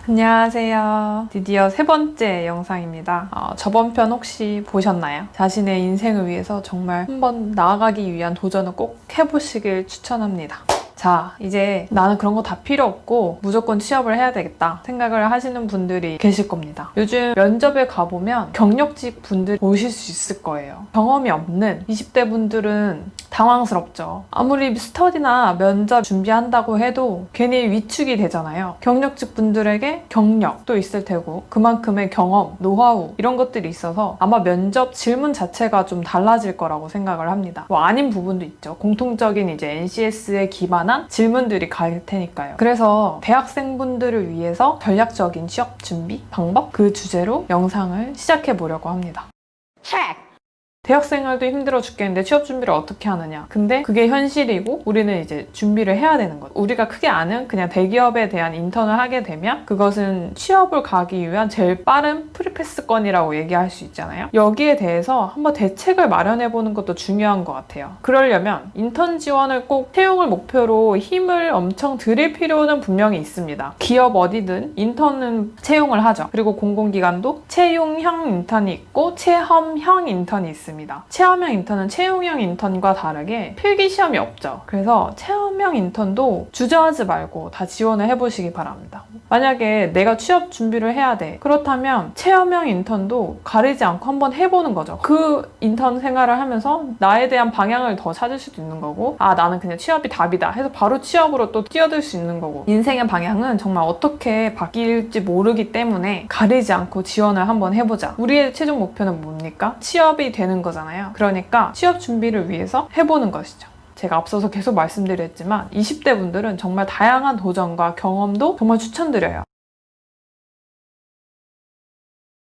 안녕하세요. 드디어 세 번째 영상입니다. 저번 편 혹시 보셨나요? 자신의 인생을 위해서 정말 한번 나아가기 위한 도전을 꼭 해보시길 추천합니다. 자, 이제 나는 그런 거 다 필요 없고 무조건 취업을 해야 되겠다 생각을 하시는 분들이 계실 겁니다. 요즘 면접에 가보면 경력직 분들 보실 수 있을 거예요. 경험이 없는 20대 분들은 당황스럽죠. 아무리 스터디나 면접 준비한다고 해도 괜히 위축이 되잖아요. 경력직 분들에게 경력도 있을 테고 그만큼의 경험, 노하우 이런 것들이 있어서 아마 면접 질문 자체가 좀 달라질 거라고 생각을 합니다. 뭐 아닌 부분도 있죠. 공통적인 이제 NCS에 기반한 질문들이 갈 테니까요. 그래서 대학생분들을 위해서 전략적인 취업 준비 방법 그 주제로 영상을 시작해 보려고 합니다. 대학생활도 힘들어 죽겠는데 취업 준비를 어떻게 하느냐. 근데 그게 현실이고 우리는 이제 준비를 해야 되는 거죠. 우리가 크게 아는 그냥 대기업에 대한 인턴을 하게 되면 그것은 취업을 가기 위한 제일 빠른 프리패스권이라고 얘기할 수 있잖아요. 여기에 대해서 한번 대책을 마련해보는 것도 중요한 것 같아요. 그러려면 인턴 지원을 꼭 채용을 목표로 힘을 엄청 들일 필요는 분명히 있습니다. 기업 어디든 인턴은 채용을 하죠. 그리고 공공기관도 채용형 인턴이 있고 체험형 인턴이 있습니다. 체험형 인턴은 채용형 인턴과 다르게 필기시험이 없죠. 그래서 체험형 인턴도 주저하지 말고 다 지원을 해보시기 바랍니다. 만약에 내가 취업 준비를 해야 돼. 그렇다면 체험형 인턴도 가리지 않고 한번 해보는 거죠. 그 인턴 생활을 하면서 나에 대한 방향을 더 찾을 수도 있는 거고 나는 그냥 취업이 답이다 해서 바로 취업으로 또 뛰어들 수 있는 거고 인생의 방향은 정말 어떻게 바뀔지 모르기 때문에 가리지 않고 지원을 한번 해보자. 우리의 최종 목표는 뭡니까? 취업이 되는 거잖아요. 그러니까 취업 준비를 위해서 해보는 것이죠. 제가 앞서서 계속 말씀드렸지만 20대 분들은 정말 다양한 도전과 경험도 정말 추천드려요.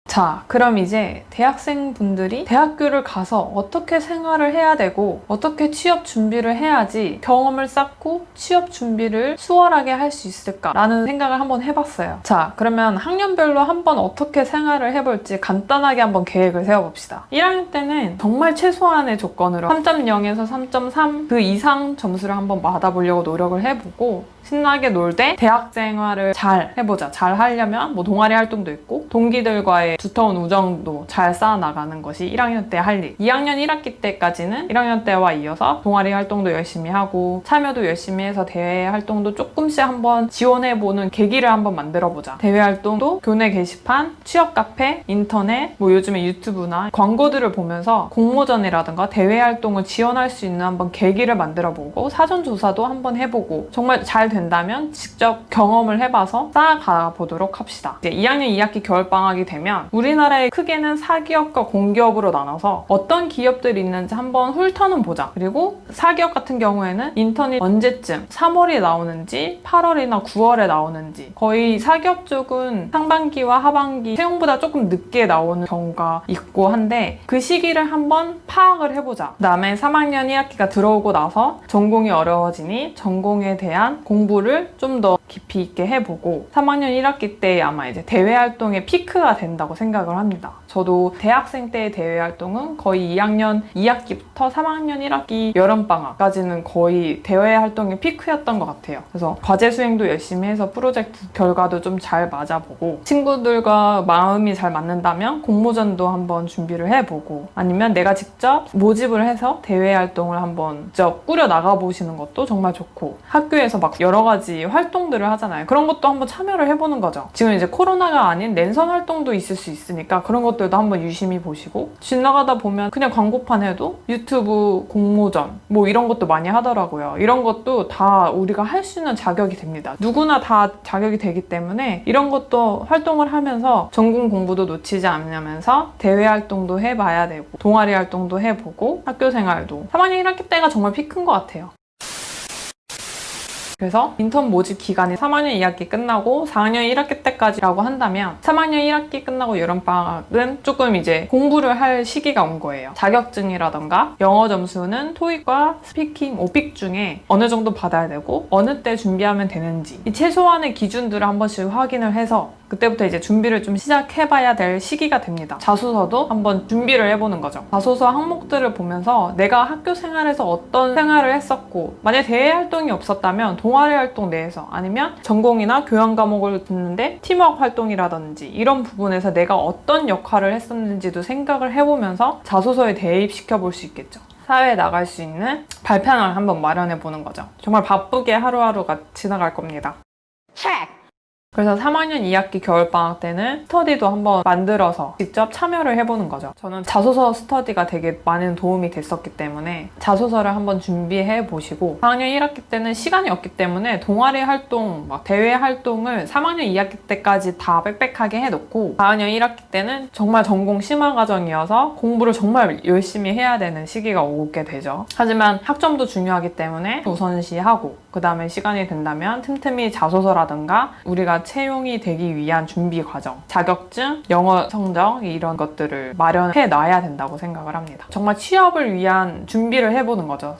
자, 그럼 이제 대학생분들이 대학교를 가서 어떻게 생활을 해야 되고 어떻게 취업 준비를 해야지 경험을 쌓고 취업 준비를 수월하게 할 수 있을까라는 생각을 한번 해봤어요. 자, 그러면 학년별로 한번 어떻게 생활을 해볼지 간단하게 한번 계획을 세워봅시다. 1학년 때는 정말 최소한의 조건으로 3.0에서 3.3 그 이상 점수를 한번 받아보려고 노력을 해보고 신나게 놀 때 대학 생활을 잘 해보자. 잘 하려면 뭐 동아리 활동도 있고 동기들과의 두터운 우정도 잘 쌓아나가는 것이 1학년 때 할 일. 2학년 1학기 때까지는 1학년 때와 이어서 동아리 활동도 열심히 하고 참여도 열심히 해서 대회 활동도 조금씩 한번 지원해보는 계기를 한번 만들어보자. 대회 활동도 교내 게시판, 취업 카페, 인터넷, 뭐 요즘에 유튜브나 광고들을 보면서 공모전이라든가 대회 활동을 지원할 수 있는 한번 계기를 만들어보고 사전조사도 한번 해보고 정말 잘 된다면 직접 경험을 해봐서 쌓아가 보도록 합시다. 이제 2학년 2학기 겨울방학이 되면 우리나라의 크게는 사기업과 공기업으로 나눠서 어떤 기업들이 있는지 한번 훑어는 보자. 그리고 사기업 같은 경우에는 인턴이 언제쯤 3월에 나오는지 8월이나 9월에 나오는지 거의 사기업 쪽은 상반기와 하반기 채용보다 조금 늦게 나오는 경우가 있고 한데 그 시기를 한번 파악을 해보자. 그 다음에 3학년 1학기가 들어오고 나서 전공이 어려워지니 전공에 대한 공부를 좀 더 깊이 있게 해보고 3학년 1학기 때 아마 이제 대외 활동의 피크가 된다고 생각을 합니다. 저도 대학생 때의 대외 활동은 거의 2학년 2학기부터 3학년 1학기 여름방학까지는 거의 대외 활동의 피크였던 것 같아요. 그래서 과제 수행도 열심히 해서 프로젝트 결과도 좀 잘 맞아보고 친구들과 마음이 잘 맞는다면 공모전도 한번 준비를 해보고 아니면 내가 직접 모집을 해서 대외 활동을 한번 직접 꾸려 나가보시는 것도 정말 좋고 학교에서 막 여러 가지 활동들을 하잖아요. 그런 것도 한번 참여를 해보는 거죠. 지금 이제 코로나가 아닌 랜선 활동도 있을 수 있으니까 그런 것들도 한번 유심히 보시고 지나가다 보면 그냥 광고판 해도 유튜브 공모전 뭐 이런 것도 많이 하더라고요. 이런 것도 다 우리가 할 수 있는 자격이 됩니다. 누구나 다 자격이 되기 때문에 이런 것도 활동을 하면서 전공 공부도 놓치지 않으면서 대외 활동도 해봐야 되고 동아리 활동도 해보고 학교 생활도 3학년 1학기 때가 정말 피크인 것 같아요. 그래서 인턴 모집 기간이 3학년 2학기 끝나고 4학년 1학기 때까지라고 한다면 3학년 1학기 끝나고 여름방학은 조금 이제 공부를 할 시기가 온 거예요. 자격증이라던가 영어 점수는 토익과 스피킹, 오픽 중에 어느 정도 받아야 되고 어느 때 준비하면 되는지 이 최소한의 기준들을 한 번씩 확인을 해서 그때부터 이제 준비를 좀 시작해봐야 될 시기가 됩니다. 자소서도 한번 준비를 해보는 거죠. 자소서 항목들을 보면서 내가 학교 생활에서 어떤 생활을 했었고, 만약에 대외 활동이 없었다면 동아리 활동 내에서, 아니면 전공이나 교양 과목을 듣는데 팀워크 활동이라든지 이런 부분에서 내가 어떤 역할을 했었는지도 생각을 해보면서 자소서에 대입시켜 볼 수 있겠죠. 사회에 나갈 수 있는 발판을 한번 마련해 보는 거죠. 정말 바쁘게 하루하루가 지나갈 겁니다. 그래서 3학년 2학기 겨울방학 때는 스터디도 한번 만들어서 직접 참여를 해보는 거죠. 저는 자소서 스터디가 되게 많은 도움이 됐었기 때문에 자소서를 한번 준비해 보시고, 4학년 1학기 때는 시간이 없기 때문에 동아리 활동, 대외 활동을 3학년 2학기 때까지 다 빽빽하게 해놓고, 4학년 1학기 때는 정말 전공 심화 과정이어서 공부를 정말 열심히 해야 되는 시기가 오게 되죠. 하지만 학점도 중요하기 때문에 우선시하고, 그 다음에 시간이 된다면 틈틈이 자소서라든가 우리가 채용이 되기 위한 준비 과정, 자격증, 영어 성적 이런 것들을 마련해 놔야 된다고 생각을 합니다. 정말 취업을 위한 준비를 해보는 거죠.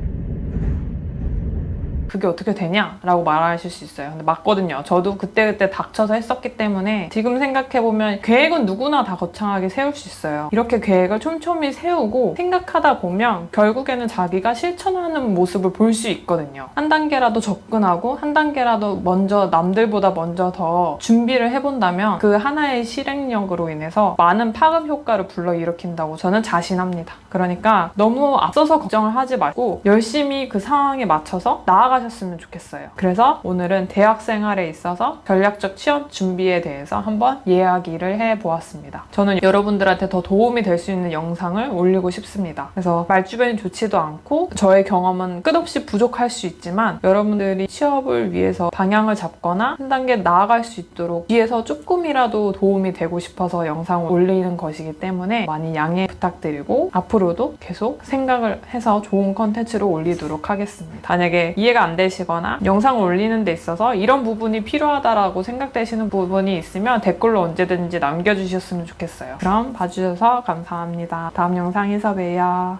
그게 어떻게 되냐? 라고 말하실 수 있어요. 근데 맞거든요. 저도 그때그때 닥쳐서 했었기 때문에 지금 생각해보면 계획은 누구나 다 거창하게 세울 수 있어요. 이렇게 계획을 촘촘히 세우고 생각하다 보면 결국에는 자기가 실천하는 모습을 볼 수 있거든요. 한 단계라도 접근하고 한 단계라도 먼저, 남들보다 먼저 더 준비를 해본다면 그 하나의 실행력으로 인해서 많은 파급 효과를 불러일으킨다고 저는 자신합니다. 그러니까 너무 앞서서 걱정을 하지 말고 열심히 그 상황에 맞춰서 나아가셨으면 좋겠어요. 그래서 오늘은 대학 생활에 있어서 전략적 취업 준비에 대해서 한번 이야기를 해보았습니다. 저는 여러분들한테 더 도움이 될 수 있는 영상을 올리고 싶습니다. 그래서 말주변이 좋지도 않고 저의 경험은 끝없이 부족할 수 있지만, 여러분들이 취업을 위해서 방향을 잡거나 한 단계 나아갈 수 있도록 뒤에서 조금이라도 도움이 되고 싶어서 영상을 올리는 것이기 때문에 많이 양해 부탁드리고, 앞으로도 계속 생각을 해서 좋은 컨텐츠를 올리도록 하겠습니다. 만약에 이해가 안 되시거나 영상을 올리는 데 있어서 이런 부분이 필요하다라고 생각되시는 부분이 있으면 댓글로 언제든지 남겨주셨으면 좋겠어요. 그럼 봐주셔서 감사합니다. 다음 영상에서 봬요.